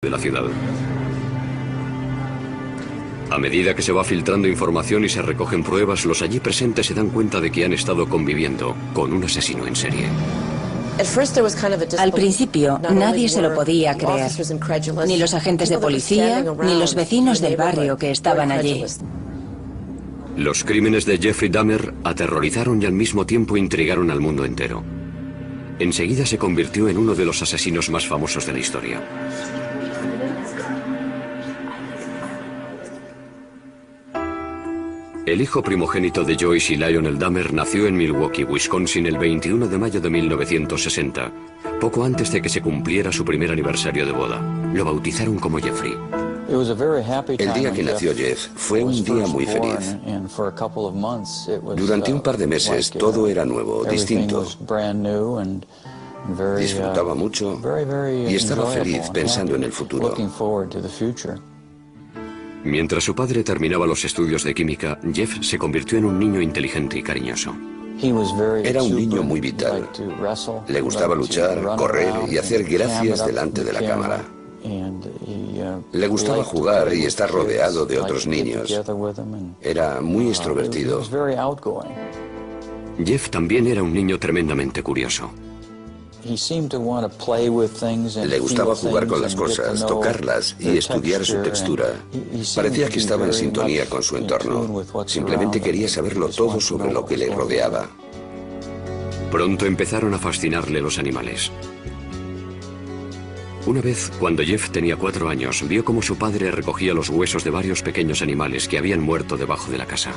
de la ciudad. A medida que se va filtrando información y se recogen pruebas, los allí presentes se dan cuenta de que han estado conviviendo con un asesino en serie. Al principio, nadie se lo podía creer, ni los agentes de policía, ni los vecinos del barrio que estaban allí. Los crímenes de Jeffrey Dahmer aterrorizaron y al mismo tiempo intrigaron al mundo entero. Enseguida se convirtió en uno de los asesinos más famosos de la historia. El hijo primogénito de Joyce y Lionel Dahmer nació en Milwaukee, Wisconsin, el 21 de mayo de 1960, poco antes de que se cumpliera su primer aniversario de boda. Lo bautizaron como Jeffrey. El día que nació Jeff fue un día muy feliz. Durante un par de meses todo era nuevo, distinto. Disfrutaba mucho y estaba feliz pensando en el futuro. Mientras su padre terminaba los estudios de química, Jeff se convirtió en un niño inteligente y cariñoso. Era un niño muy vital. Le gustaba luchar, correr y hacer gracias delante de la cámara. Le gustaba jugar y estar rodeado de otros niños. Era muy extrovertido. Jeff también era un niño tremendamente curioso. Le gustaba jugar con las cosas, tocarlas y estudiar su textura. Parecía que estaba en sintonía con su entorno. Simplemente quería saberlo todo sobre lo que le rodeaba. Pronto empezaron a fascinarle los animales. Una vez, cuando Jeff tenía 4 años, vio cómo su padre recogía los huesos de varios pequeños animales que habían muerto debajo de la casa.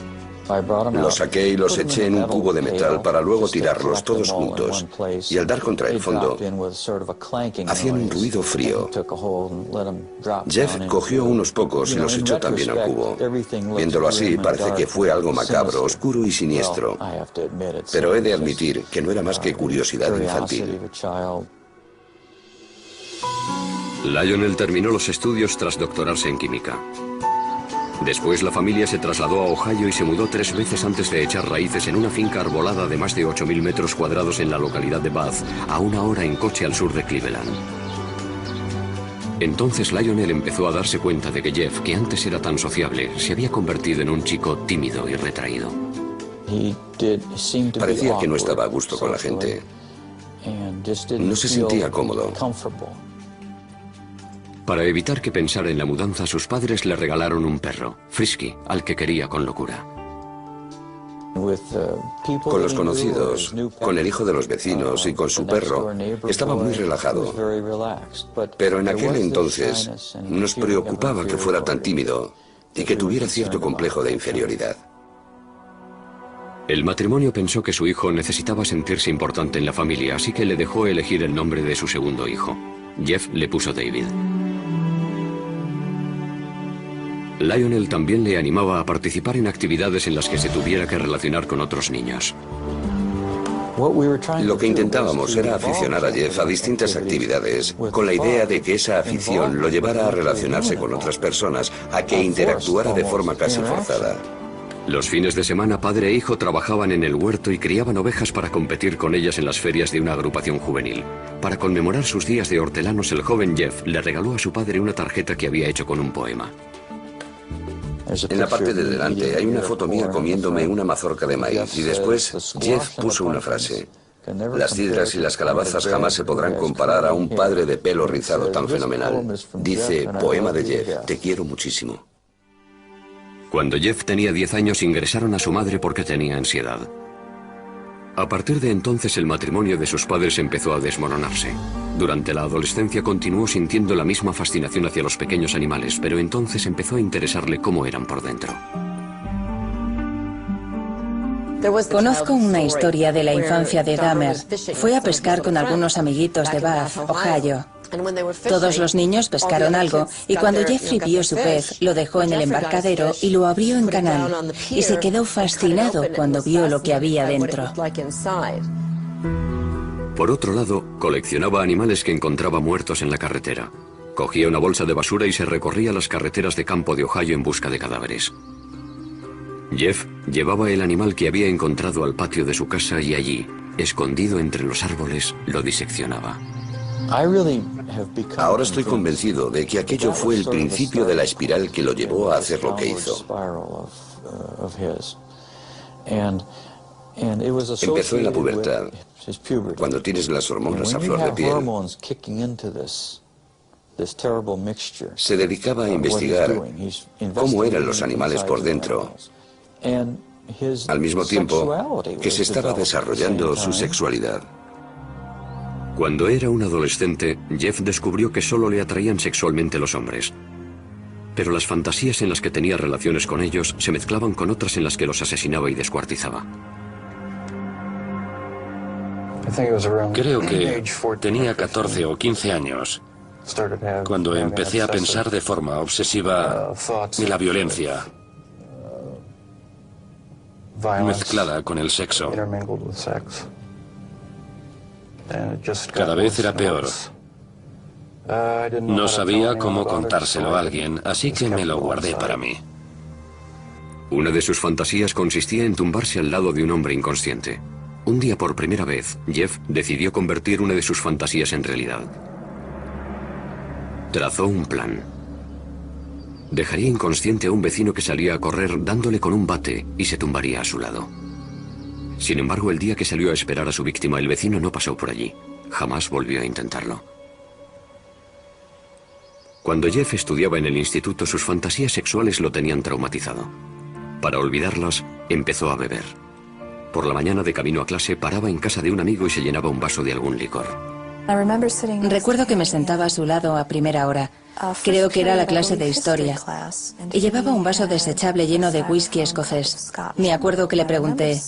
Los saqué y los eché en un cubo de metal para luego tirarlos todos juntos. Y al dar contra el fondo, hacían un ruido frío. Jeff cogió unos pocos y los echó también al cubo. Viéndolo así, parece que fue algo macabro, oscuro y siniestro. Pero he de admitir que no era más que curiosidad infantil. Lionel terminó los estudios tras doctorarse en química. Después la familia se trasladó a Ohio y se mudó 3 veces antes de echar raíces en una finca arbolada de más de 8.000 metros cuadrados en la localidad de Bath, a 1 hora en coche al sur de Cleveland. Entonces Lionel empezó a darse cuenta de que Jeff, que antes era tan sociable, se había convertido en un chico tímido y retraído. Parecía que no estaba a gusto con la gente. No se sentía cómodo. Para evitar que pensara en la mudanza, sus padres le regalaron un perro, Frisky, al que quería con locura. Con los conocidos, con el hijo de los vecinos y con su perro, estaba muy relajado. Pero en aquel entonces nos preocupaba que fuera tan tímido y que tuviera cierto complejo de inferioridad. El matrimonio pensó que su hijo necesitaba sentirse importante en la familia, así que le dejó elegir el nombre de su segundo hijo. Jeff le puso David. Lionel también le animaba a participar en actividades en las que se tuviera que relacionar con otros niños. Lo que intentábamos era aficionar a Jeff a distintas actividades, con la idea de que esa afición lo llevara a relacionarse con otras personas, a que interactuara de forma casi forzada. Los fines de semana, padre e hijo trabajaban en el huerto y criaban ovejas para competir con ellas en las ferias de una agrupación juvenil. Para conmemorar sus días de hortelanos, el joven Jeff le regaló a su padre una tarjeta que había hecho con un poema. En la parte de delante hay una foto mía comiéndome una mazorca de maíz y después Jeff puso una frase. Las cidras y las calabazas jamás se podrán comparar a un padre de pelo rizado tan fenomenal. Dice, poema de Jeff, te quiero muchísimo. Cuando Jeff tenía 10 años ingresaron a su madre porque tenía ansiedad. A partir de entonces el matrimonio de sus padres empezó a desmoronarse. Durante la adolescencia continuó sintiendo la misma fascinación hacia los pequeños animales, pero entonces empezó a interesarle cómo eran por dentro. Conozco una historia de la infancia de Dahmer. Fue a pescar con algunos amiguitos de Bath, Ohio. Todos los niños pescaron algo y cuando Jeffrey vio su pez, lo dejó en el embarcadero y lo abrió en canal. Y se quedó fascinado cuando vio lo que había dentro. Por otro lado, coleccionaba animales que encontraba muertos en la carretera. Cogía una bolsa de basura y se recorría las carreteras de campo de Ohio en busca de cadáveres. Jeff llevaba el animal que había encontrado al patio de su casa y allí, escondido entre los árboles, lo diseccionaba. Ahora estoy convencido de que aquello fue el principio de la espiral que lo llevó a hacer lo que hizo. Empezó en la pubertad, cuando tienes las hormonas a flor de piel. Se dedicaba a investigar cómo eran los animales por dentro, al mismo tiempo que se estaba desarrollando su sexualidad. Cuando era un adolescente, Jeff descubrió que solo le atraían sexualmente los hombres. Pero las fantasías en las que tenía relaciones con ellos se mezclaban con otras en las que los asesinaba y descuartizaba. Creo que tenía 14 o 15 años cuando empecé a pensar de forma obsesiva en la violencia mezclada con el sexo. Cada vez era peor. No sabía cómo contárselo a alguien, así que me lo guardé para mí. Una de sus fantasías consistía en tumbarse al lado de un hombre inconsciente. Un día, por primera vez, Jeff decidió convertir una de sus fantasías en realidad. Trazó un plan. Dejaría inconsciente a un vecino que salía a correr dándole con un bate y se tumbaría a su lado. Sin embargo, el día que salió a esperar a su víctima, el vecino no pasó por allí. Jamás volvió a intentarlo. Cuando Jeff estudiaba en el instituto, sus fantasías sexuales lo tenían traumatizado. Para olvidarlas, empezó a beber. Por la mañana, de camino a clase, paraba en casa de un amigo y se llenaba un vaso de algún licor. Recuerdo que me sentaba a su lado a primera hora. Creo que era la clase de historia. Y llevaba un vaso desechable lleno de whisky escocés. Me acuerdo que le pregunté,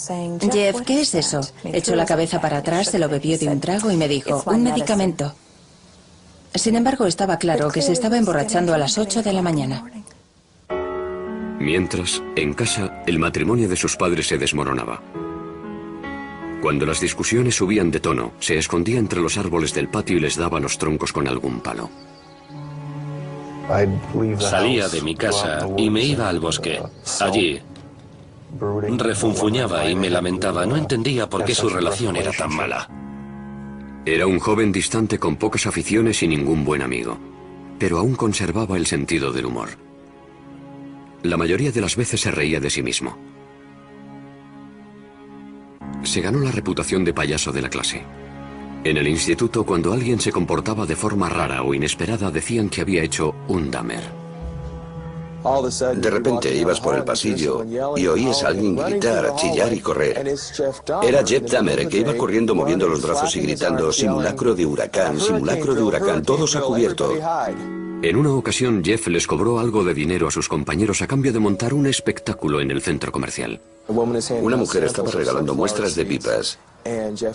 Jeff, ¿qué es eso? Echó la cabeza para atrás, se lo bebió de un trago y me dijo, un medicamento. Sin embargo, estaba claro que se estaba emborrachando a las 8 de la mañana. Mientras, en casa, el matrimonio de sus padres se desmoronaba. Cuando las discusiones subían de tono, se escondía entre los árboles del patio y les daba los troncos con algún palo. Salía de mi casa y me iba al bosque. Allí refunfuñaba y me lamentaba. No entendía por qué su relación era tan mala. Era un joven distante con pocas aficiones y ningún buen amigo, pero aún conservaba el sentido del humor. La mayoría de las veces se reía de sí mismo. Se ganó la reputación de payaso de la clase. En el instituto, cuando alguien se comportaba de forma rara o inesperada, decían que había hecho un Dahmer. De repente ibas por el pasillo y oías a alguien gritar, chillar y correr. Era Jeff Dahmer, que iba corriendo moviendo los brazos y gritando, simulacro de huracán, todos a cubierto. En una ocasión, Jeff les cobró algo de dinero a sus compañeros a cambio de montar un espectáculo en el centro comercial. Una mujer estaba regalando muestras de pipas.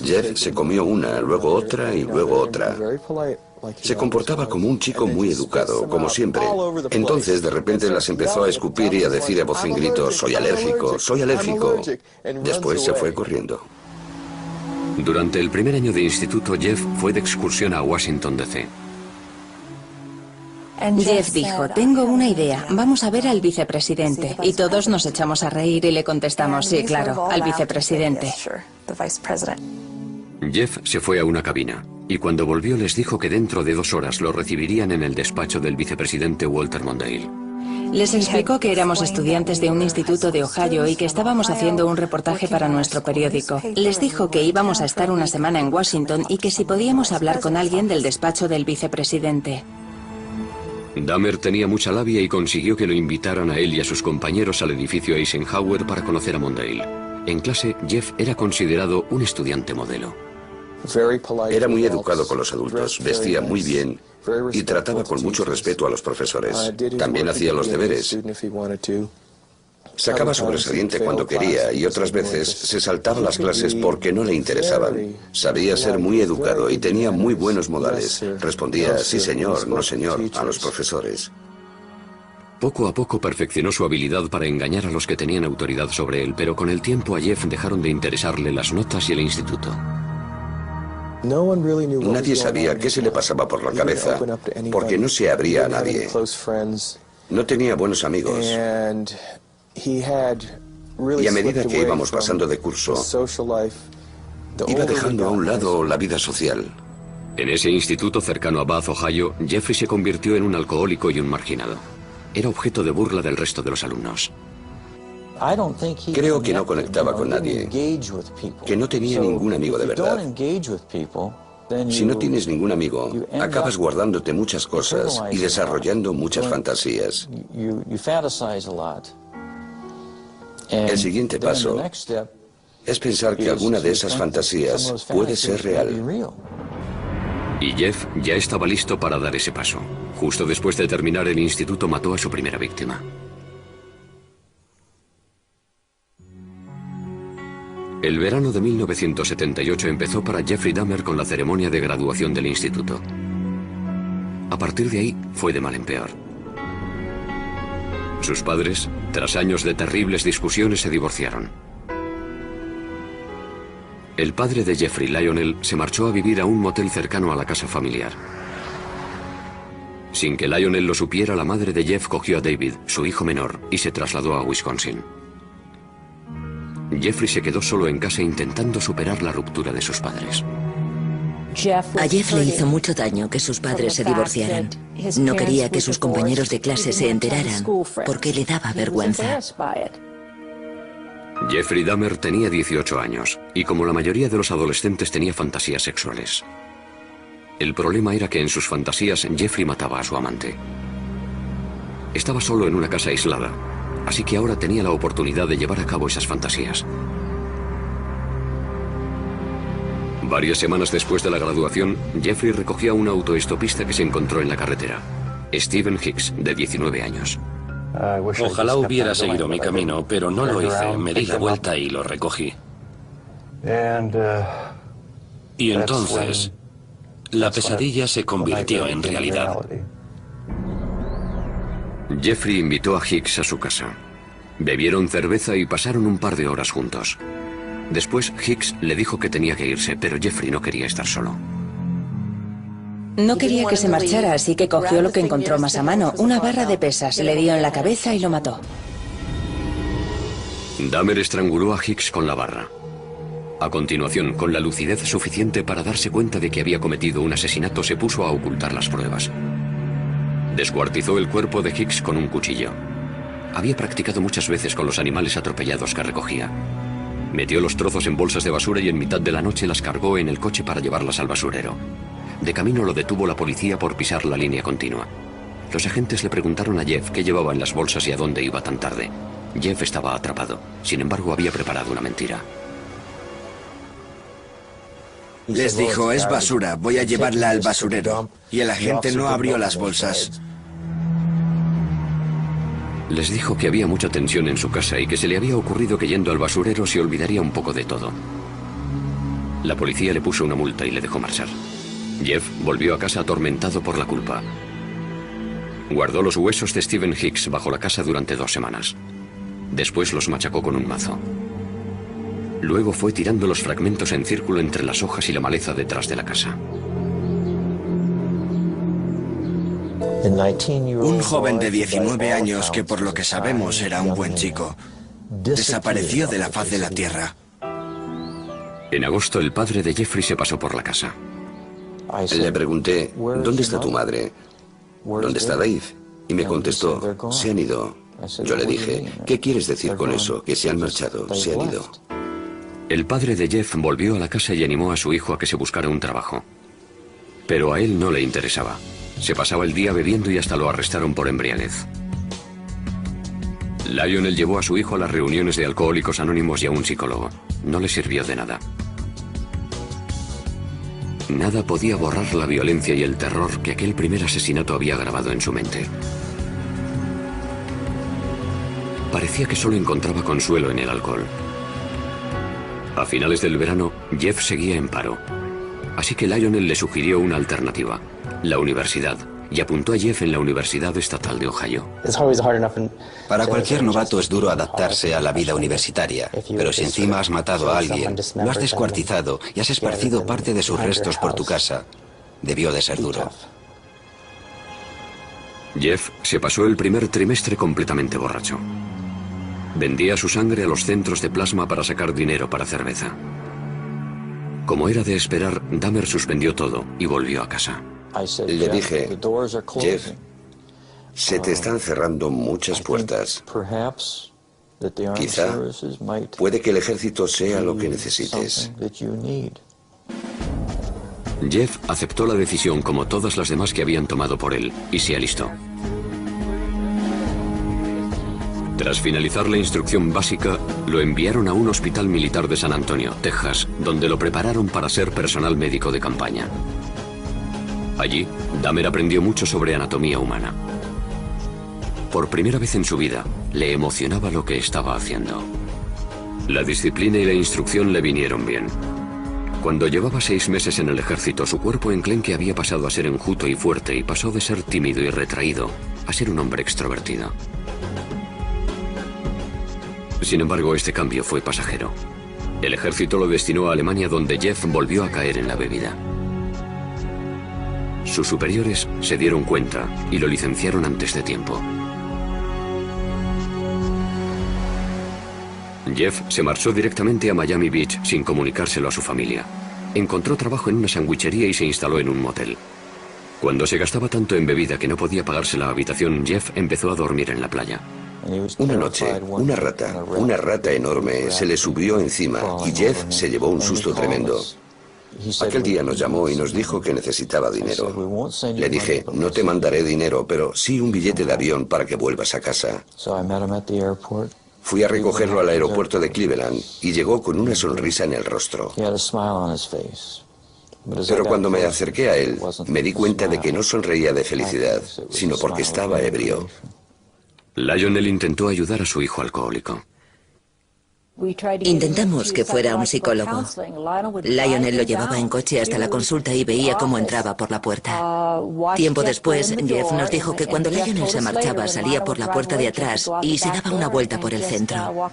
Jeff se comió una, luego otra y luego otra. Se comportaba como un chico muy educado, como siempre. Entonces, de repente, las empezó a escupir y a decir a voz en grito, soy alérgico, soy alérgico. Después se fue corriendo. Durante el primer año de instituto, Jeff fue de excursión a Washington, D.C. Jeff dijo, tengo una idea, vamos a ver al vicepresidente. Y todos nos echamos a reír y le contestamos, sí, claro, al vicepresidente. Jeff se fue a una cabina, y cuando volvió les dijo que dentro de 2 horas lo recibirían en el despacho del vicepresidente Walter Mondale. Les explicó que éramos estudiantes de un instituto de Ohio y que estábamos haciendo un reportaje para nuestro periódico. Les dijo que íbamos a estar una semana en Washington y que si podíamos hablar con alguien del despacho del vicepresidente. Dahmer tenía mucha labia y consiguió que lo invitaran a él y a sus compañeros al edificio Eisenhower para conocer a Mondale. En clase, Jeff era considerado un estudiante modelo. Era muy educado con los adultos, vestía muy bien y trataba con mucho respeto a los profesores. También hacía los deberes. Sacaba sobresaliente cuando quería y otras veces se saltaba las clases porque no le interesaban. Sabía ser muy educado y tenía muy buenos modales. Respondía, sí señor, no señor, a los profesores. Poco a poco perfeccionó su habilidad para engañar a los que tenían autoridad sobre él, pero con el tiempo a Jeff dejaron de interesarle las notas y el instituto. Nadie sabía qué se le pasaba por la cabeza, porque no se abría a nadie. No tenía buenos amigos. Y a medida que íbamos pasando de curso, iba dejando a un lado la vida social. En ese instituto cercano a Bath, Ohio, Jeffrey se convirtió en un alcohólico y un marginado. Era objeto de burla del resto de los alumnos. Creo que no conectaba con nadie, que no tenía ningún amigo de verdad. Si no tienes ningún amigo, acabas guardándote muchas cosas y desarrollando muchas fantasías. El siguiente paso es pensar que alguna de esas fantasías puede ser real. Y Jeff ya estaba listo para dar ese paso. Justo después de terminar el instituto mató a su primera víctima. El verano de 1978 empezó para Jeffrey Dahmer con la ceremonia de graduación del instituto. A partir de ahí fue de mal en peor. Sus padres, tras años de terribles discusiones, se divorciaron. El padre de Jeffrey, Lionel, se marchó a vivir a un motel cercano a la casa familiar. Sin que Lionel lo supiera, la madre de Jeff cogió a David, su hijo menor, y se trasladó a Wisconsin. Jeffrey se quedó solo en casa intentando superar la ruptura de sus padres. A Jeff le hizo mucho daño que sus padres se divorciaran. No quería que sus compañeros de clase se enteraran, porque le daba vergüenza. Jeffrey Dahmer tenía 18 años, y como la mayoría de los adolescentes tenía fantasías sexuales. El problema era que en sus fantasías Jeffrey mataba a su amante. Estaba solo en una casa aislada, así que ahora tenía la oportunidad de llevar a cabo esas fantasías. Varias semanas después de la graduación, Jeffrey recogió a un autoestopista que se encontró en la carretera, Stephen Hicks, de 19 años. Ojalá hubiera seguido mi camino, pero no lo hice. Me di la vuelta y lo recogí. Y entonces, la pesadilla se convirtió en realidad. Jeffrey invitó a Hicks a su casa. Bebieron cerveza y pasaron un par de horas juntos. Después, Hicks le dijo que tenía que irse, pero Jeffrey no quería estar solo. No quería que se marchara, así que cogió lo que encontró más a mano, una barra de pesas, le dio en la cabeza y lo mató. Dahmer estranguló a Hicks con la barra. A continuación, con la lucidez suficiente para darse cuenta de que había cometido un asesinato, se puso a ocultar las pruebas. Descuartizó el cuerpo de Hicks con un cuchillo. Había practicado muchas veces con los animales atropellados que recogía. Metió los trozos en bolsas de basura y en mitad de la noche las cargó en el coche para llevarlas al basurero. De camino lo detuvo la policía por pisar la línea continua. Los agentes le preguntaron a Jeff qué llevaba en las bolsas y a dónde iba tan tarde. Jeff estaba atrapado. Sin embargo, había preparado una mentira. Les dijo, es basura, voy a llevarla al basurero. Y el agente no abrió las bolsas. Les dijo que había mucha tensión en su casa y que se le había ocurrido que yendo al basurero se olvidaría un poco de todo. La policía le puso una multa y le dejó marchar. Jeff volvió a casa atormentado por la culpa. Guardó los huesos de Stephen Hicks bajo la casa durante 2 semanas. Después los machacó con un mazo. Luego fue tirando los fragmentos en círculo entre las hojas y la maleza detrás de la casa. Un joven de 19 años que por lo que sabemos era un buen chico, desapareció de la faz de la tierra. En agosto, el padre de Jeffrey se pasó por la casa. Le pregunté, ¿dónde está tu madre? ¿Dónde está Dave? Y me contestó, se han ido. Yo le dije, ¿qué quieres decir con eso? Que se han marchado, se han ido. El padre de Jeff volvió a la casa y animó a su hijo a que se buscara un trabajo. Pero a él no le interesaba. Se pasaba el día bebiendo y hasta lo arrestaron por embriaguez. Lionel llevó a su hijo a las reuniones de Alcohólicos Anónimos y a un psicólogo. No le sirvió de nada. Nada podía borrar la violencia y el terror que aquel primer asesinato había grabado en su mente. Parecía que solo encontraba consuelo en el alcohol. A finales del verano, Jeff seguía en paro. Así que Lionel le sugirió una alternativa, la universidad, y apuntó a Jeff en la Universidad Estatal de Ohio. Para cualquier novato es duro adaptarse a la vida universitaria, pero si encima has matado a alguien, lo has descuartizado y has esparcido parte de sus restos por tu casa, debió de ser duro. Jeff se pasó el primer trimestre completamente borracho. Vendía su sangre a los centros de plasma para sacar dinero para cerveza. Como era de esperar, Dahmer suspendió todo y volvió a casa. Le dije, Jeff, se te están cerrando muchas puertas. Quizá puede que el ejército sea lo que necesites. Jeff aceptó la decisión como todas las demás que habían tomado por él y se alistó. Tras finalizar la instrucción básica, lo enviaron a un hospital militar de San Antonio, Texas, donde lo prepararon para ser personal médico de campaña. Allí, Dahmer aprendió mucho sobre anatomía humana. Por primera vez en su vida, le emocionaba lo que estaba haciendo. La disciplina y la instrucción le vinieron bien. Cuando llevaba 6 meses en el ejército, su cuerpo enclenque había pasado a ser enjuto y fuerte y pasó de ser tímido y retraído a ser un hombre extrovertido. Sin embargo, este cambio fue pasajero. El ejército lo destinó a Alemania, donde Jeff volvió a caer en la bebida. Sus superiores se dieron cuenta y lo licenciaron antes de tiempo. Jeff se marchó directamente a Miami Beach sin comunicárselo a su familia. Encontró trabajo en una sandwichería y se instaló en un motel. Cuando se gastaba tanto en bebida que no podía pagarse la habitación, Jeff empezó a dormir en la playa. Una noche, una rata enorme se le subió encima y Jeff se llevó un susto tremendo. Aquel día nos llamó y nos dijo que necesitaba dinero. Le dije, no te mandaré dinero, pero sí un billete de avión para que vuelvas a casa. Fui a recogerlo al aeropuerto de Cleveland y llegó con una sonrisa en el rostro. Pero cuando me acerqué a él, me di cuenta de que no sonreía de felicidad, sino porque estaba ebrio. Lionel intentó ayudar a su hijo alcohólico. Intentamos que fuera un psicólogo. Lionel lo llevaba en coche hasta la consulta y veía cómo entraba por la puerta. Tiempo después, Jeff nos dijo que cuando Lionel se marchaba salía por la puerta de atrás y se daba una vuelta por el centro.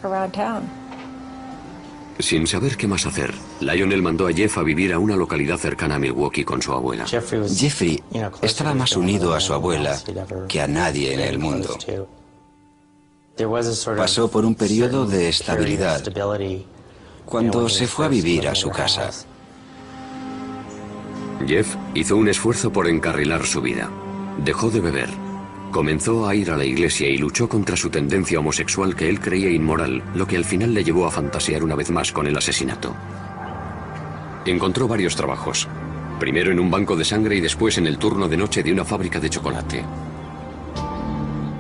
Sin saber qué más hacer, Lionel mandó a Jeff a vivir a una localidad cercana a Milwaukee con su abuela. Jeffrey estaba más unido a su abuela que a nadie en el mundo. Pasó por un periodo de estabilidad cuando se fue a vivir a su casa. Jeff hizo un esfuerzo por encarrilar su vida. Dejó de beber, comenzó a ir a la iglesia y luchó contra su tendencia homosexual que él creía inmoral, lo que al final le llevó a fantasear una vez más con el asesinato. Encontró varios trabajos, primero en un banco de sangre y después en el turno de noche de una fábrica de chocolate.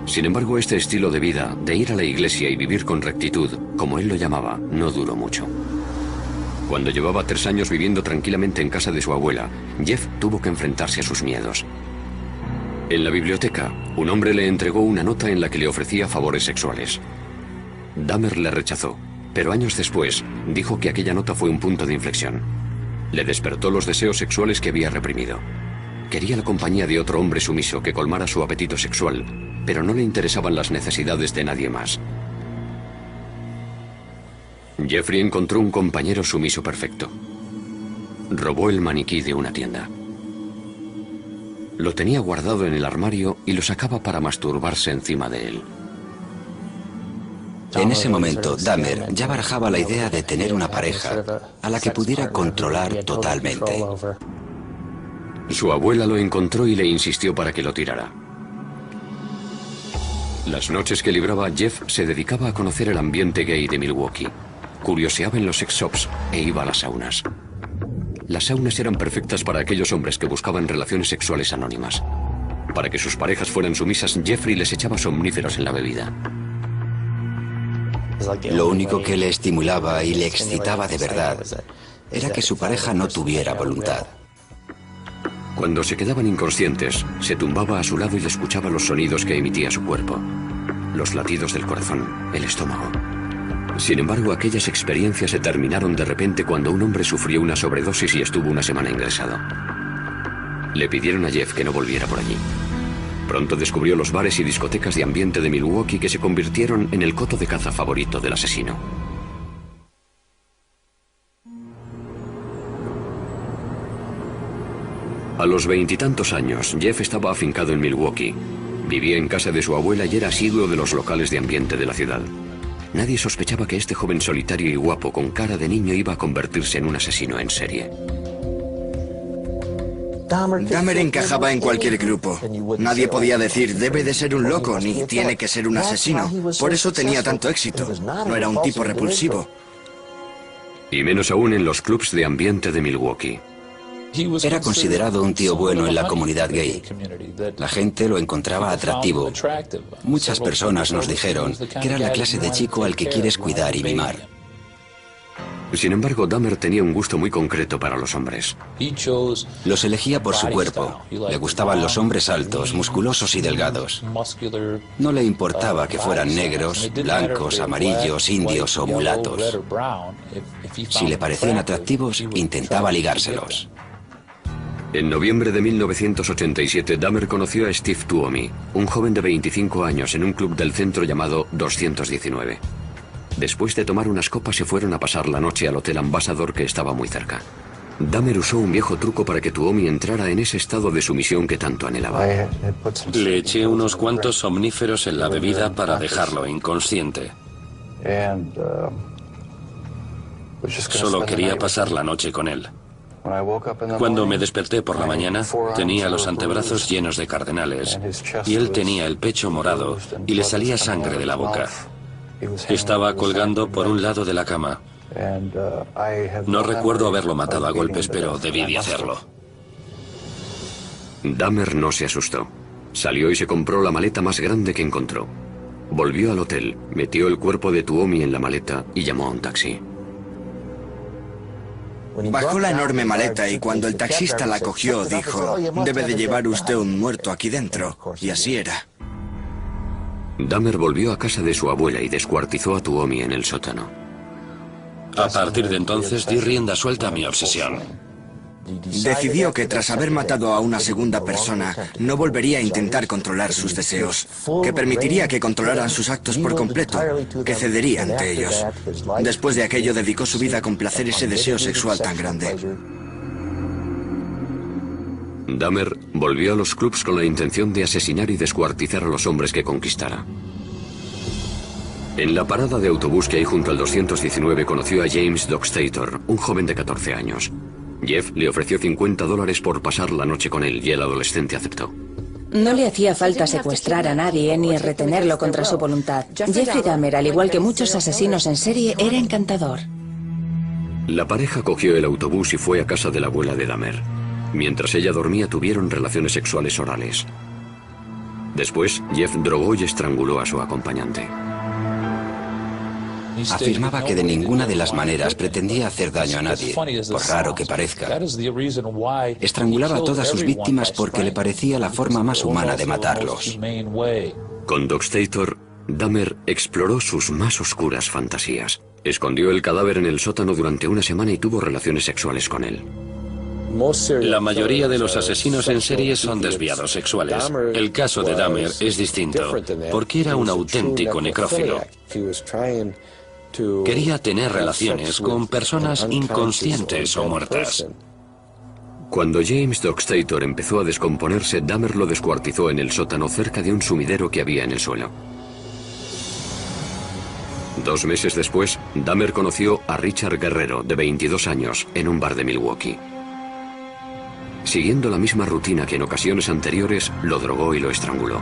Sin embargo, este estilo de vida, de ir a la iglesia y vivir con rectitud, como él lo llamaba, no duró mucho. Cuando llevaba 3 años viviendo tranquilamente en casa de su abuela, Jeff tuvo que enfrentarse a sus miedos. En la biblioteca, un hombre le entregó una nota en la que le ofrecía favores sexuales. Dahmer le rechazó, pero años después dijo que aquella nota fue un punto de inflexión. Le despertó los deseos sexuales que había reprimido. Quería la compañía de otro hombre sumiso que colmara su apetito sexual, pero no le interesaban las necesidades de nadie más. Jeffrey encontró un compañero sumiso perfecto. Robó el maniquí de una tienda. Lo tenía guardado en el armario y lo sacaba para masturbarse encima de él. En ese momento, Dahmer ya barajaba la idea de tener una pareja a la que pudiera controlar totalmente. Su abuela lo encontró y le insistió para que lo tirara. Las noches que libraba, Jeff se dedicaba a conocer el ambiente gay de Milwaukee. Curioseaba en los sex shops e iba a las saunas. Las saunas eran perfectas para aquellos hombres que buscaban relaciones sexuales anónimas. Para que sus parejas fueran sumisas, Jeffrey les echaba somníferos en la bebida. Lo único que le estimulaba y le excitaba de verdad era que su pareja no tuviera voluntad. Cuando se quedaban inconscientes, se tumbaba a su lado y le escuchaba los sonidos que emitía su cuerpo. Los latidos del corazón, el estómago. Sin embargo, aquellas experiencias se terminaron de repente cuando un hombre sufrió una sobredosis y estuvo una semana ingresado. Le pidieron a Jeff que no volviera por allí. Pronto descubrió los bares y discotecas de ambiente de Milwaukee que se convirtieron en el coto de caza favorito del asesino. A los 20 y tantos años, Jeff estaba afincado en Milwaukee. Vivía en casa de su abuela y era asiduo de los locales de ambiente de la ciudad. Nadie sospechaba que este joven solitario y guapo con cara de niño iba a convertirse en un asesino en serie. Dahmer encajaba en cualquier grupo. Nadie podía decir, debe de ser un loco, ni tiene que ser un asesino. Por eso tenía tanto éxito. No era un tipo repulsivo. Y menos aún en los clubs de ambiente de Milwaukee. Era considerado un tío bueno en la comunidad gay. La gente lo encontraba atractivo. Muchas personas nos dijeron que era la clase de chico al que quieres cuidar y mimar. Sin embargo, Dahmer tenía un gusto muy concreto para los hombres. Los elegía por su cuerpo. Le gustaban los hombres altos, musculosos y delgados. No le importaba que fueran negros, blancos, amarillos, indios o mulatos. Si le parecían atractivos, intentaba ligárselos. En noviembre de 1987, Dahmer conoció a Steve Tuomi, un joven de 25 años en un club del centro llamado 219. Después de tomar unas copas se fueron a pasar la noche al Hotel Ambassador, que estaba muy cerca. Dahmer usó un viejo truco para que Tuomi entrara en ese estado de sumisión que tanto anhelaba. Le eché unos cuantos somníferos en la bebida para dejarlo inconsciente. Solo quería pasar la noche con él. Cuando me desperté por la mañana, tenía los antebrazos llenos de cardenales y él tenía el pecho morado y le salía sangre de la boca. Estaba colgando por un lado de la cama. No recuerdo haberlo matado a golpes, pero debí de hacerlo. Dahmer no se asustó. Salió y se compró la maleta más grande que encontró. Volvió al hotel, metió el cuerpo de Tuomi en la maleta y llamó a un taxi. Bajó la enorme maleta y cuando el taxista la cogió dijo, debe de llevar usted un muerto aquí dentro. Y así era. Dahmer volvió a casa de su abuela y descuartizó a Tuomi en el sótano. A partir de entonces di rienda suelta a mi obsesión. Decidió que tras haber matado a una segunda persona, no volvería a intentar controlar sus deseos, que permitiría que controlaran sus actos por completo, que cedería ante ellos. Después de aquello dedicó su vida a complacer ese deseo sexual tan grande. Dahmer volvió a los clubs con la intención de asesinar y descuartizar a los hombres que conquistara. En la parada de autobús que hay junto al 219 conoció a James Dockstator, un joven de 14 años. Jeff le ofreció $50 por pasar la noche con él y el adolescente aceptó. No le hacía falta secuestrar a nadie ni retenerlo contra su voluntad. Jeffrey Dahmer, al igual que muchos asesinos en serie, era encantador. La pareja cogió el autobús y fue a casa de la abuela de Dahmer. Mientras ella dormía, tuvieron relaciones sexuales orales. Después, Jeff drogó y estranguló a su acompañante. Afirmaba que de ninguna de las maneras pretendía hacer daño a nadie, por raro que parezca. Estrangulaba a todas sus víctimas porque le parecía la forma más humana de matarlos. Con Dockstator, Dahmer exploró sus más oscuras fantasías. Escondió el cadáver en el sótano durante una semana y tuvo relaciones sexuales con él. La mayoría de los asesinos en serie son desviados sexuales. El caso de Dahmer es distinto, porque era un auténtico necrófilo. Quería tener relaciones con personas inconscientes o muertas. Cuando James Dockstator empezó a descomponerse, Dahmer lo descuartizó en el sótano cerca de un sumidero que había en el suelo. 2 meses después, Dahmer conoció a Richard Guerrero, de 22 años, en un bar de Milwaukee. Siguiendo la misma rutina que en ocasiones anteriores, lo drogó y lo estranguló.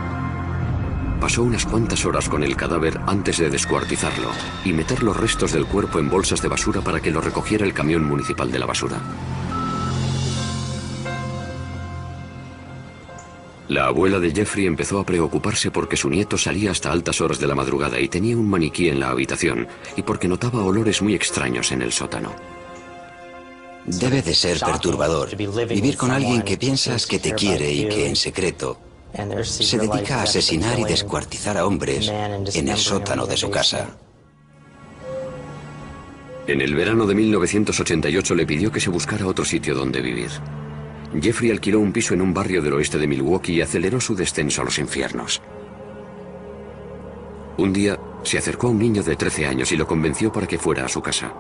Pasó unas cuantas horas con el cadáver antes de descuartizarlo y meter los restos del cuerpo en bolsas de basura para que lo recogiera el camión municipal de la basura. La abuela de Jeffrey empezó a preocuparse porque su nieto salía hasta altas horas de la madrugada y tenía un maniquí en la habitación, y porque notaba olores muy extraños en el sótano. Debe de ser perturbador vivir con alguien que piensas que te quiere y que en secreto se dedica a asesinar y descuartizar a hombres en el sótano de su casa. En el verano de 1988 le pidió que se buscara otro sitio donde vivir. Jeffrey alquiló un piso en un barrio del oeste de Milwaukee y aceleró su descenso a los infiernos. Un día se acercó a un niño de 13 años y lo convenció para que fuera a su casa.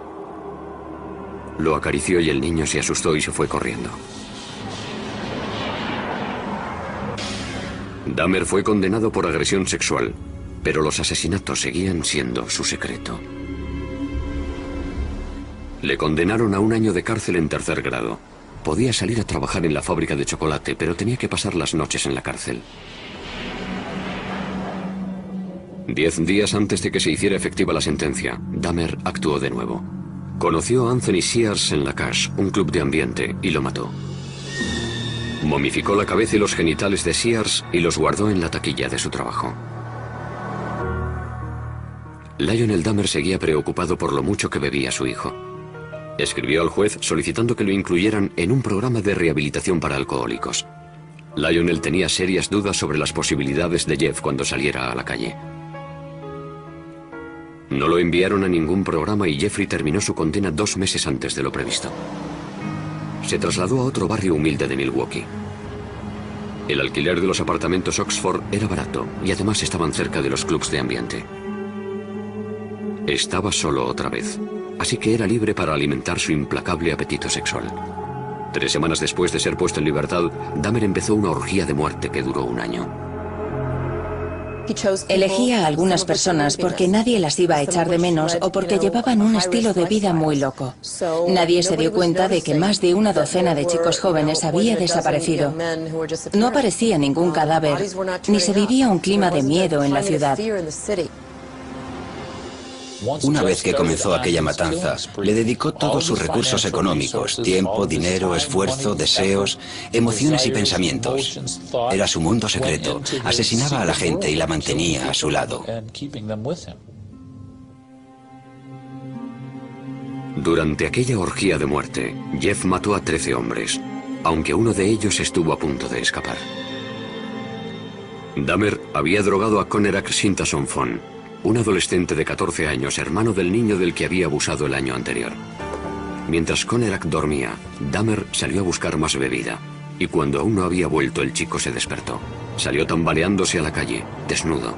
Lo acarició y el niño se asustó y se fue corriendo. Dahmer fue condenado por agresión sexual. Pero los asesinatos seguían siendo su secreto. Le condenaron a 1 año de cárcel en 3er grado. Podía salir a trabajar en la fábrica de chocolate, pero tenía que pasar las noches en la cárcel. 10 días antes de que se hiciera efectiva la sentencia, Dahmer actuó de nuevo. Conoció a Anthony Sears en La Cache, un club de ambiente, y lo mató. Momificó la cabeza y los genitales de Sears y los guardó en la taquilla de su trabajo. Lionel Dahmer seguía preocupado por lo mucho que bebía su hijo. Escribió al juez solicitando que lo incluyeran en un programa de rehabilitación para alcohólicos. Lionel tenía serias dudas sobre las posibilidades de Jeff cuando saliera a la calle. No lo enviaron a ningún programa y Jeffrey terminó su condena 2 meses antes de lo previsto. Se trasladó a otro barrio humilde de Milwaukee. El alquiler de los apartamentos Oxford era barato y además estaban cerca de los clubs de ambiente. Estaba solo otra vez, así que era libre para alimentar su implacable apetito sexual. 3 semanas después de ser puesto en libertad, Dahmer empezó una orgía de muerte que duró 1 año. Elegía a algunas personas porque nadie las iba a echar de menos o porque llevaban un estilo de vida muy loco. Nadie se dio cuenta de que más de 1 docena de chicos jóvenes había desaparecido. No aparecía ningún cadáver, ni se vivía un clima de miedo en la ciudad. Una vez que comenzó aquella matanza, le dedicó todos sus recursos económicos, tiempo, dinero, esfuerzo, deseos, emociones y pensamientos. Era su mundo secreto. Asesinaba a la gente y la mantenía a su lado. Durante aquella orgía de muerte, Jeff mató a 13 hombres, aunque uno de ellos estuvo a punto de escapar. Dahmer había drogado a Conerak Shintason Fon, un adolescente de 14 años, hermano del niño del que había abusado el año anterior. Mientras Conerak dormía, Dahmer salió a buscar más bebida, y cuando aún no había vuelto, el chico se despertó. Salió tambaleándose a la calle, desnudo.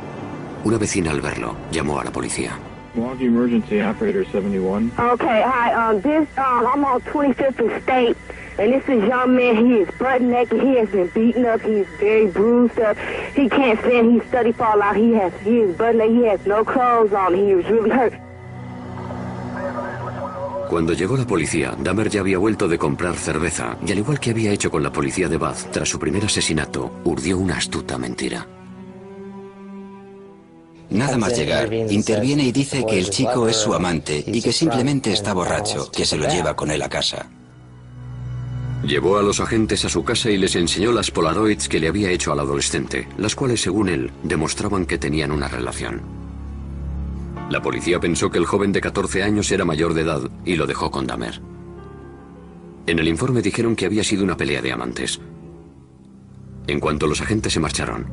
Una vecina, al verlo, llamó a la policía. Milwaukee Emergency Operator 71. Okay, hi, I'm on 25th and State, and this is young man. He is butt naked. He has been beaten up. He is very bruised up. He can't stand. He's study fall out. He is butt naked. He has no clothes on. He is really hurt. Cuando llegó la policía, Dahmer ya había vuelto de comprar cerveza, y al igual que había hecho con la policía de Bath tras su primer asesinato, urdió una astuta mentira. Nada más llegar, interviene y dice que el chico es su amante y que simplemente está borracho, que se lo lleva con él a casa. Llevó a los agentes a su casa y les enseñó las Polaroids que le había hecho al adolescente, las cuales, según él, demostraban que tenían una relación. La policía pensó que el joven de 14 años era mayor de edad y lo dejó con Dahmer. En el informe dijeron que había sido una pelea de amantes. En cuanto los agentes se marcharon,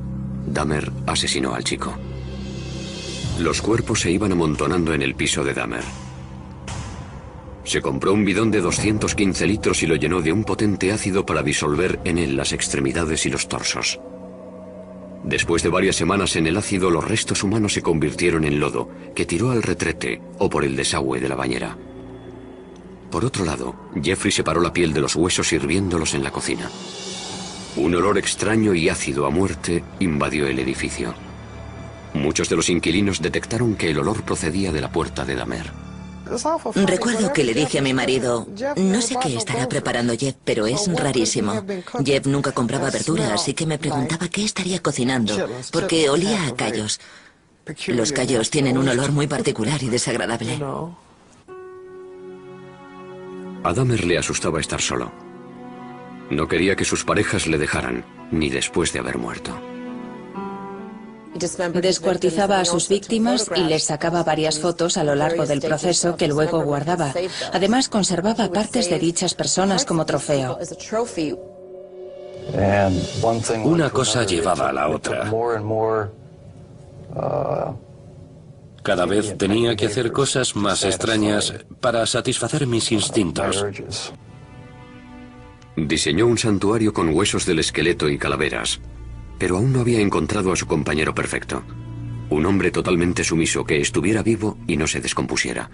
Dahmer asesinó al chico. Los cuerpos se iban amontonando en el piso de Dahmer. Se compró un bidón de 215 litros y lo llenó de un potente ácido para disolver en él las extremidades y los torsos. Después de varias semanas en el ácido, los restos humanos se convirtieron en lodo, que tiró al retrete o por el desagüe de la bañera. Por otro lado, Jeffrey separó la piel de los huesos hirviéndolos en la cocina. Un olor extraño y ácido a muerte invadió el edificio. Muchos de los inquilinos detectaron que el olor procedía de la puerta de Dahmer. Recuerdo que le dije a mi marido, no sé qué estará preparando Jeff, pero es rarísimo. Jeff nunca compraba verdura, así que me preguntaba qué estaría cocinando, porque olía a callos. Los callos tienen un olor muy particular y desagradable. A Dahmer le asustaba estar solo. No quería que sus parejas le dejaran, ni después de haber muerto. Descuartizaba a sus víctimas y les sacaba varias fotos a lo largo del proceso que luego guardaba. Además, conservaba partes de dichas personas como trofeo. Una cosa llevaba a la otra. Cada vez tenía que hacer cosas más extrañas para satisfacer mis instintos. Diseñó un santuario con huesos del esqueleto y calaveras, pero aún no había encontrado a su compañero perfecto. Un hombre totalmente sumiso que estuviera vivo y no se descompusiera.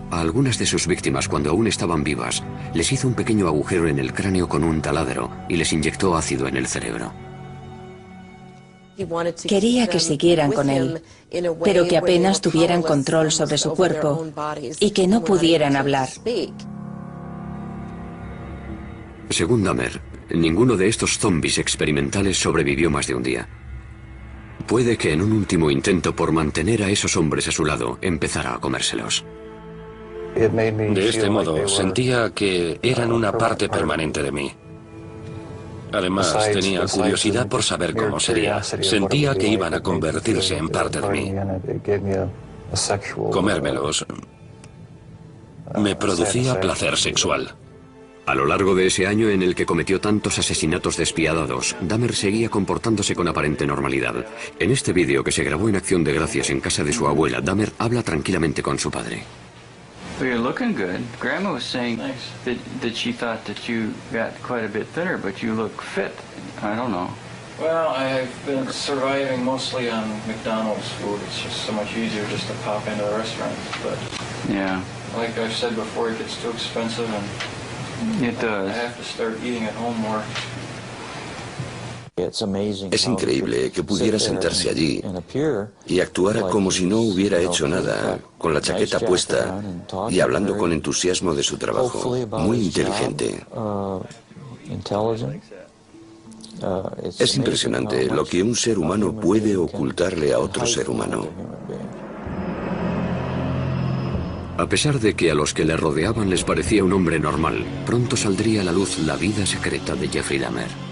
A algunas de sus víctimas, cuando aún estaban vivas, les hizo un pequeño agujero en el cráneo con un taladro y les inyectó ácido en el cerebro. Quería que siguieran con él, pero que apenas tuvieran control sobre su cuerpo y que no pudieran hablar. Según Dahmer, ninguno de estos zombies experimentales sobrevivió más de un día. Puede que en un último intento por mantener a esos hombres a su lado, empezara a comérselos. De este modo, sentía que eran una parte permanente de mí. Además, tenía curiosidad por saber cómo sería. Sentía que iban a convertirse en parte de mí. Comérmelos me producía placer sexual. A lo largo de ese año en el que cometió tantos asesinatos despiadados, Dahmer seguía comportándose con aparente normalidad. En este vídeo que se grabó en Acción de Gracias en casa de su abuela, Dahmer habla tranquilamente con su padre. Well, you're looking good. Grandma was saying that she thought that you got quite a bit thinner, but you look fit. I don't know. Well, I've been surviving mostly on McDonald's food. It's just so much easier just to pop into the restaurant. But yeah, like I've said before, it gets too expensive, and it does. I have to start eating at home more. Es increíble que pudiera sentarse allí y actuara como si no hubiera hecho nada, con la chaqueta puesta y hablando con entusiasmo de su trabajo. Muy inteligente. Es impresionante lo que un ser humano puede ocultarle a otro ser humano. A pesar de que a los que le rodeaban les parecía un hombre normal, pronto saldría a la luz la vida secreta de Jeffrey Dahmer.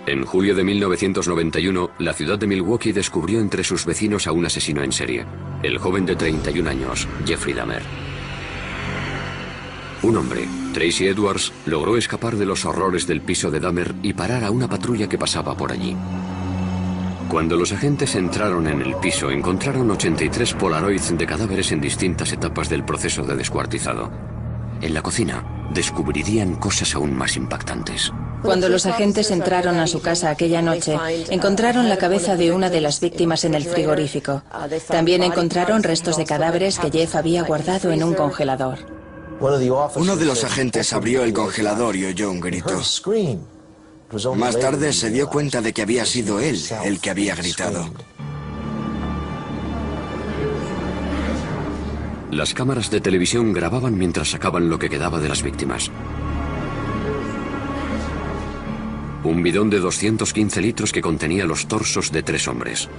En julio de 1991, la ciudad de Milwaukee descubrió entre sus vecinos a un asesino en serie, el joven de 31 años, Jeffrey Dahmer. Un hombre, Tracy Edwards, logró escapar de los horrores del piso de Dahmer y parar a una patrulla que pasaba por allí. Cuando los agentes entraron en el piso, encontraron 83 polaroids de cadáveres en distintas etapas del proceso de descuartizado. En la cocina, descubrirían cosas aún más impactantes. Cuando los agentes entraron a su casa aquella noche, encontraron la cabeza de una de las víctimas en el frigorífico. También encontraron restos de cadáveres que Jeff había guardado en un congelador. Uno de los agentes abrió el congelador y oyó un grito. Más tarde se dio cuenta de que había sido él el que había gritado. Las cámaras de televisión grababan mientras sacaban lo que quedaba de las víctimas. Un bidón de 215 litros que contenía los torsos de 3 hombres.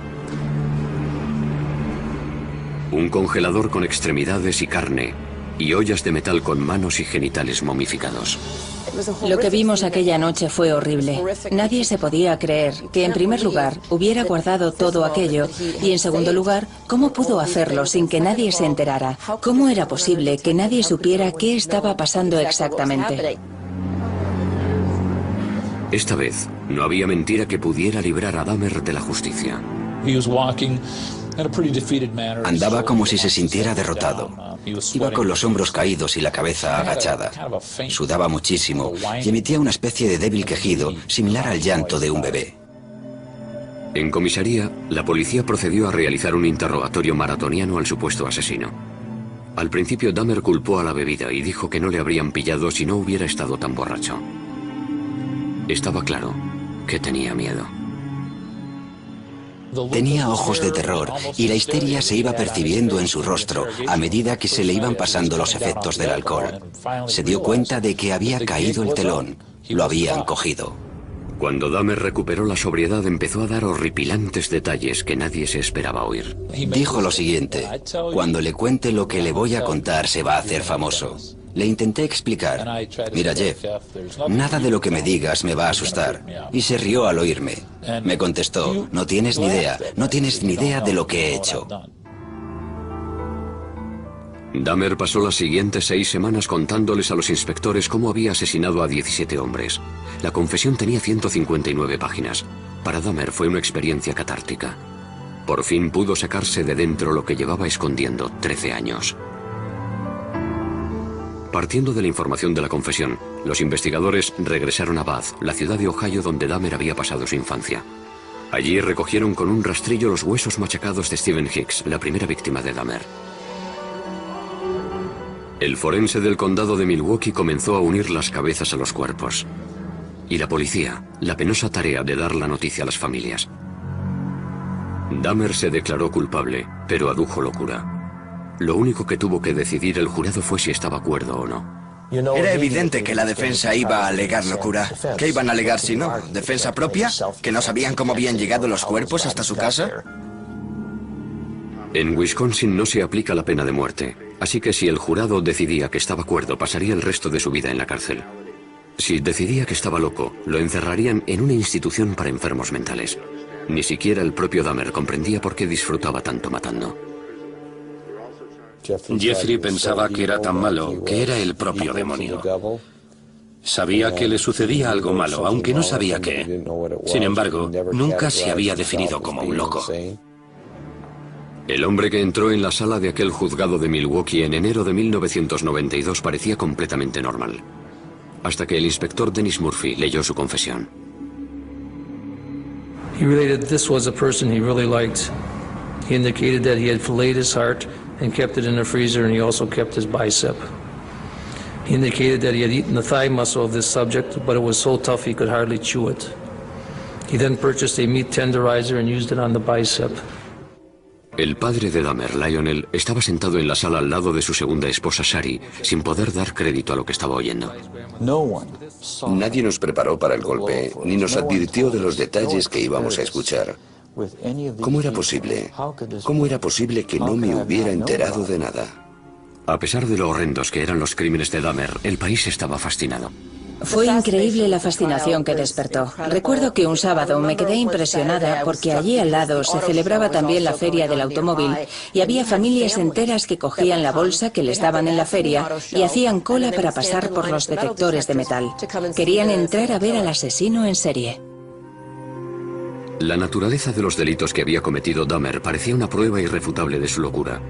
Un congelador con extremidades y carne, y ollas de metal con manos y genitales momificados. Lo que vimos aquella noche fue horrible. Nadie se podía creer que, en primer lugar, hubiera guardado todo aquello y, en segundo lugar, cómo pudo hacerlo sin que nadie se enterara. ¿Cómo era posible que nadie supiera qué estaba pasando exactamente? Esta vez, no había mentira que pudiera librar a Dahmer de la justicia. Andaba como si se sintiera derrotado. Iba con los hombros caídos y la cabeza agachada. Sudaba muchísimo y emitía una especie de débil quejido, similar al llanto de un bebé. En comisaría, la policía procedió a realizar un interrogatorio maratoniano al supuesto asesino. Al principio, Dahmer culpó a la bebida y dijo que no le habrían pillado si no hubiera estado tan borracho. Estaba claro que tenía miedo. Tenía ojos de terror y la histeria se iba percibiendo en su rostro a medida que se le iban pasando los efectos del alcohol. Se dio cuenta de que había caído el telón. Lo habían cogido. Cuando Dahmer recuperó la sobriedad, empezó a dar horripilantes detalles que nadie se esperaba oír. Dijo lo siguiente: cuando le cuente lo que le voy a contar se va a hacer famoso. Le intenté explicar: mira, Jeff, nada de lo que me digas me va a asustar. Y se rió al oírme. Me contestó: no tienes ni idea, no tienes ni idea de lo que he hecho. Dahmer pasó las siguientes 6 semanas contándoles a los inspectores cómo había asesinado a 17 hombres. La confesión tenía 159 páginas. Para Dahmer fue una experiencia catártica. Por fin pudo sacarse de dentro lo que llevaba escondiendo 13 años. Partiendo de la información de la confesión, los investigadores regresaron a Bath, la ciudad de Ohio donde Dahmer había pasado su infancia. Allí recogieron con un rastrillo los huesos machacados de Stephen Hicks, la primera víctima de Dahmer. El forense del condado de Milwaukee comenzó a unir las cabezas a los cuerpos. Y la policía, la penosa tarea de dar la noticia a las familias. Dahmer se declaró culpable, pero adujo locura. Lo único que tuvo que decidir el jurado fue si estaba cuerdo o no. Era evidente que la defensa iba a alegar locura. ¿Qué iban a alegar si no? ¿Defensa propia? ¿Que no sabían cómo habían llegado los cuerpos hasta su casa? En Wisconsin no se aplica la pena de muerte, así que si el jurado decidía que estaba cuerdo, pasaría el resto de su vida en la cárcel. Si decidía que estaba loco, lo encerrarían en una institución para enfermos mentales. Ni siquiera el propio Dahmer comprendía por qué disfrutaba tanto matando. Jeffrey pensaba que era tan malo que era el propio demonio. Sabía que le sucedía algo malo, aunque no sabía qué. Sin embargo, nunca se había definido como un loco. El hombre que entró en la sala de aquel juzgado de Milwaukee en enero de 1992 parecía completamente normal. Hasta que el inspector Dennis Murphy leyó su confesión. He related this was a person he really liked. He indicated that he had filleted his heart and kept it in the freezer, and he also kept his bicep. He indicated that he had eaten the thigh muscle of this subject, but it was so tough he could hardly chew it. He then purchased a meat tenderizer and used it on the bicep. El padre de Dahmer, Lionel, estaba sentado en la sala al lado de su segunda esposa, Shari, sin poder dar crédito a lo que estaba oyendo. Nadie nos preparó para el golpe, ni nos advirtió de los detalles que íbamos a escuchar. ¿Cómo era posible? ¿Cómo era posible que no me hubiera enterado de nada? A pesar de lo horrendos que eran los crímenes de Dahmer, el país estaba fascinado. Fue increíble la fascinación que despertó. Recuerdo que un sábado me quedé impresionada porque allí al lado se celebraba también la feria del automóvil y había familias enteras que cogían la bolsa que les daban en la feria y hacían cola para pasar por los detectores de metal. Querían entrar a ver al asesino en serie. La naturaleza de los delitos que había cometido Dahmer parecía una prueba irrefutable de su locura.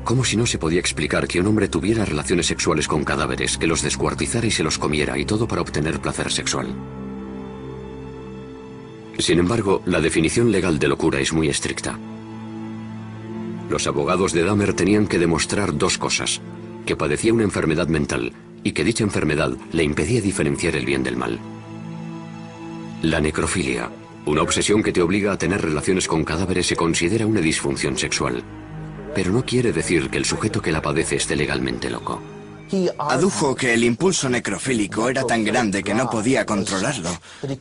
Como si no se podía explicar que un hombre tuviera relaciones sexuales con cadáveres, que los descuartizara y se los comiera, y todo para obtener placer sexual. Sin embargo, la definición legal de locura es muy estricta. Los abogados de Dahmer tenían que demostrar dos cosas: que padecía una enfermedad mental y que dicha enfermedad le impedía diferenciar el bien del mal. La necrofilia, una obsesión que te obliga a tener relaciones con cadáveres, se considera una disfunción sexual. Pero no quiere decir que el sujeto que la padece esté legalmente loco. Adujo que el impulso necrofílico era tan grande que no podía controlarlo.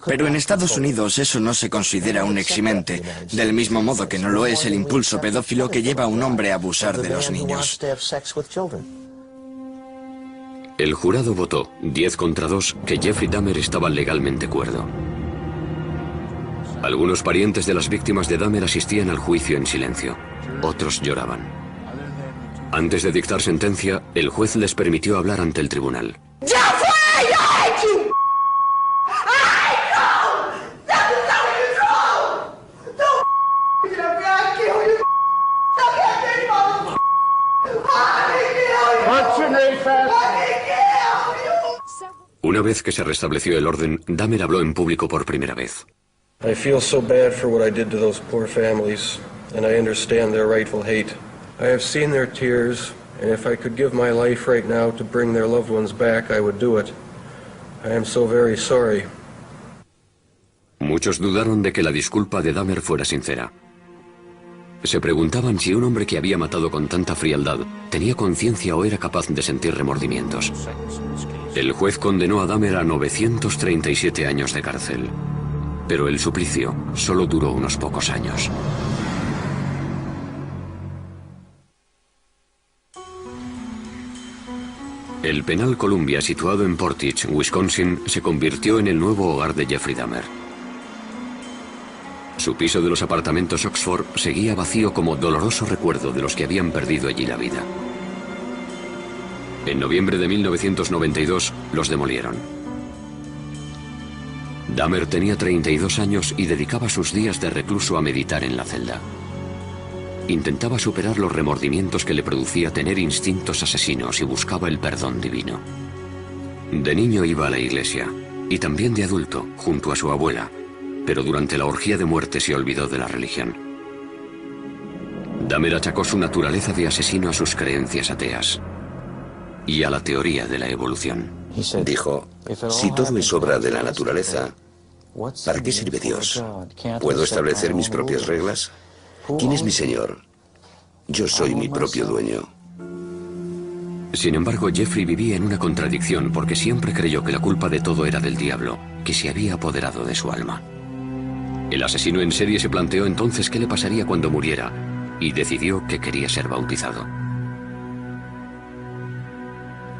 Pero en Estados Unidos eso no se considera un eximente, del mismo modo que no lo es el impulso pedófilo que lleva a un hombre a abusar de los niños. El jurado votó, 10 contra 2, que Jeffrey Dahmer estaba legalmente cuerdo. Algunos parientes de las víctimas de Dahmer asistían al juicio en silencio. Otros lloraban. Antes de dictar sentencia, el juez les permitió hablar ante el tribunal. Una vez que se restableció el orden, Dahmer habló en público por primera vez. I feel so bad for what I did to those poor families, and I understand their rightful hate. I have seen their tears, and if I could give my life right now to bring their loved ones back, I would do it. I am so very sorry. Muchos dudaron de que la disculpa de Dahmer fuera sincera. Se preguntaban si un hombre que había matado con tanta frialdad tenía conciencia o era capaz de sentir remordimientos. El juez condenó a Dahmer a 937 años de cárcel. Pero el suplicio solo duró unos pocos años. El penal Columbia, situado en Portage, Wisconsin, se convirtió en el nuevo hogar de Jeffrey Dahmer. Su piso de los apartamentos Oxford seguía vacío como doloroso recuerdo de los que habían perdido allí la vida. En noviembre de 1992 los demolieron. Dahmer tenía 32 años y dedicaba sus días de recluso a meditar en la celda. Intentaba superar los remordimientos que le producía tener instintos asesinos y buscaba el perdón divino. De niño iba a la iglesia, y también de adulto, junto a su abuela, pero durante la orgía de muerte se olvidó de la religión. Dahmer achacó su naturaleza de asesino a sus creencias ateas. y a la teoría de la evolución. Dijo, si todo es obra de la naturaleza, ¿para qué sirve Dios? ¿Puedo establecer mis propias reglas? ¿Quién es mi Señor? Yo soy mi propio dueño. Sin embargo, Jeffrey vivía en una contradicción porque siempre creyó que la culpa de todo era del diablo, que se había apoderado de su alma. El asesino en serie se planteó entonces qué le pasaría cuando muriera y decidió que quería ser bautizado.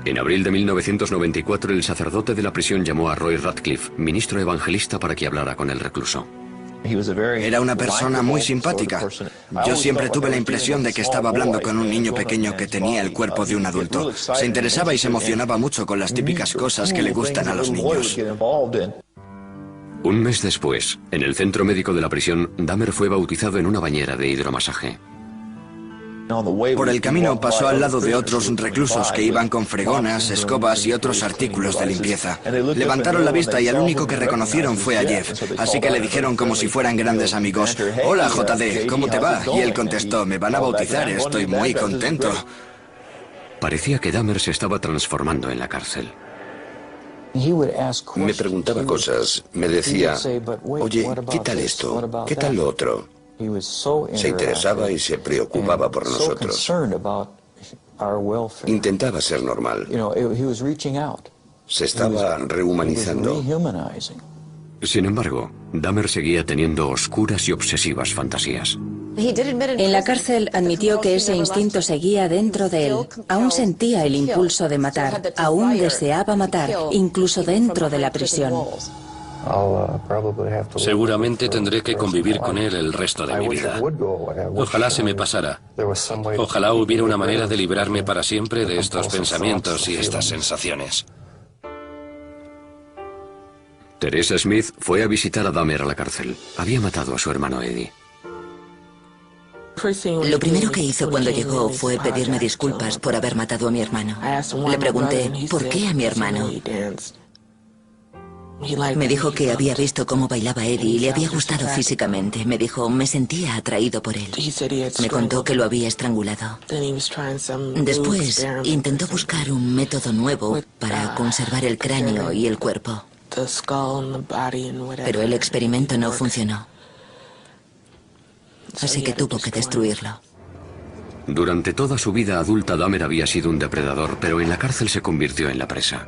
En abril de 1994, el sacerdote de la prisión llamó a Roy Radcliffe, ministro evangelista, para que hablara con el recluso. Era una persona muy simpática. Yo siempre tuve la impresión de que estaba hablando con un niño pequeño que tenía el cuerpo de un adulto. Se interesaba y se emocionaba mucho con las típicas cosas que le gustan a los niños. Un mes después, en el centro médico de la prisión, Dahmer fue bautizado en una bañera de hidromasaje. Por el camino pasó al lado de otros reclusos que iban con fregonas, escobas y otros artículos de limpieza. Levantaron la vista y al único que reconocieron fue a Jeff, así que le dijeron como si fueran grandes amigos: «Hola, JD, ¿cómo te va?». Y él contestó: «Me van a bautizar, estoy muy contento». Parecía que Dahmer se estaba transformando en la cárcel. Me preguntaba cosas, me decía, oye, ¿qué tal esto? ¿Qué tal lo otro? Se interesaba y se preocupaba por nosotros. Intentaba ser normal. Se estaba rehumanizando. Sin embargo, Dahmer seguía teniendo oscuras y obsesivas fantasías. En la cárcel admitió que ese instinto seguía dentro de él. Aún sentía el impulso de matar, aún deseaba matar, incluso dentro de la prisión. Seguramente tendré que convivir con él el resto de mi vida. Ojalá se me pasara. Ojalá hubiera una manera de librarme para siempre de estos pensamientos y estas sensaciones. Teresa Smith fue a visitar a Dahmer a la cárcel. Había matado a su hermano Eddie. Lo primero que hizo cuando llegó fue pedirme disculpas por haber matado a mi hermano. Le pregunté, ¿por qué a mi hermano? Me dijo que había visto cómo bailaba Eddie y le había gustado físicamente. Me dijo, me sentía atraído por él. Me contó que lo había estrangulado. Después intentó buscar un método nuevo para conservar el cráneo y el cuerpo. Pero el experimento no funcionó. Así que tuvo que destruirlo. Durante toda su vida adulta, Dahmer había sido un depredador, pero en la cárcel se convirtió en la presa.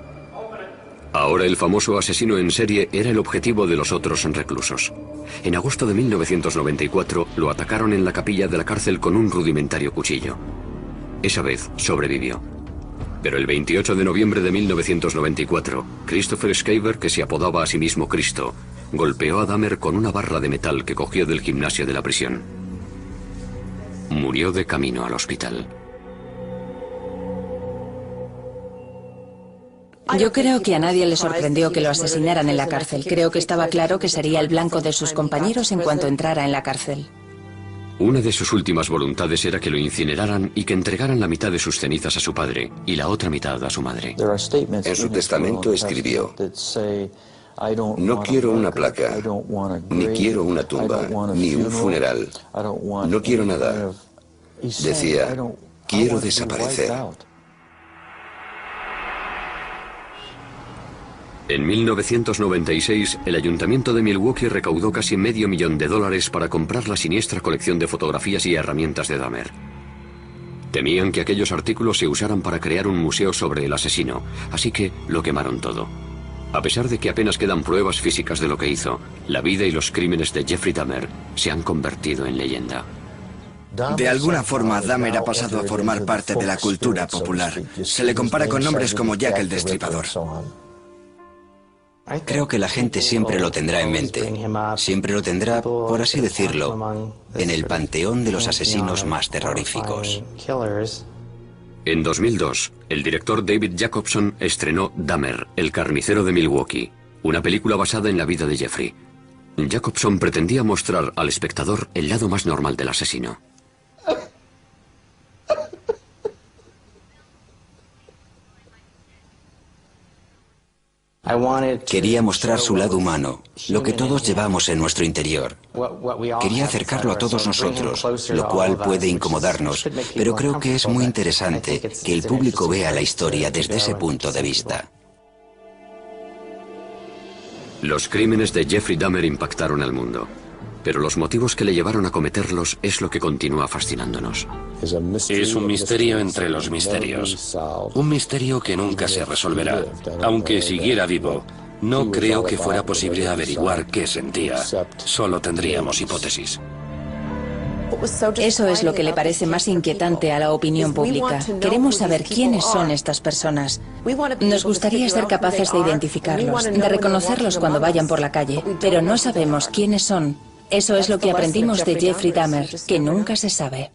Ahora el famoso asesino en serie era el objetivo de los otros reclusos. En agosto de 1994 lo atacaron en la capilla de la cárcel con un rudimentario cuchillo. Esa vez sobrevivió. Pero el 28 de noviembre de 1994, Christopher Schaefer, que se apodaba a sí mismo Cristo, golpeó a Dahmer con una barra de metal que cogió del gimnasio de la prisión. Murió de camino al hospital. Yo creo que a nadie le sorprendió que lo asesinaran en la cárcel. Creo que estaba claro que sería el blanco de sus compañeros en cuanto entrara en la cárcel. Una de sus últimas voluntades era que lo incineraran y que entregaran la mitad de sus cenizas a su padre y la otra mitad a su madre. En su testamento escribió: no quiero una placa, ni quiero una tumba, ni un funeral. No quiero nada. Decía, quiero desaparecer. En 1996, el ayuntamiento de Milwaukee recaudó casi $500,000 para comprar la siniestra colección de fotografías y herramientas de Dahmer. Temían que aquellos artículos se usaran para crear un museo sobre el asesino, así que lo quemaron todo. A pesar de que apenas quedan pruebas físicas de lo que hizo, la vida y los crímenes de Jeffrey Dahmer se han convertido en leyenda. De alguna forma, Dahmer ha pasado a formar parte de la cultura popular. Se le compara con nombres como Jack el Destripador. Creo que la gente siempre lo tendrá en mente. Siempre lo tendrá, por así decirlo, en el panteón de los asesinos más terroríficos. En 2002, el director David Jacobson estrenó Dahmer, el carnicero de Milwaukee, una película basada en la vida de Jeffrey. Jacobson pretendía mostrar al espectador el lado más normal del asesino. Quería mostrar su lado humano, lo que todos llevamos en nuestro interior. Quería acercarlo a todos nosotros, lo cual puede incomodarnos, pero creo que es muy interesante que el público vea la historia desde ese punto de vista. Los crímenes de Jeffrey Dahmer impactaron al mundo, pero los motivos que le llevaron a cometerlos es lo que continúa fascinándonos. Es un misterio entre los misterios. Un misterio que nunca se resolverá. Aunque siguiera vivo, no creo que fuera posible averiguar qué sentía. Solo tendríamos hipótesis. Eso es lo que le parece más inquietante a la opinión pública. Queremos saber quiénes son estas personas. Nos gustaría ser capaces de identificarlos, de reconocerlos cuando vayan por la calle, pero no sabemos quiénes son. Eso es lo que aprendimos de Jeffrey Dahmer, que nunca se sabe.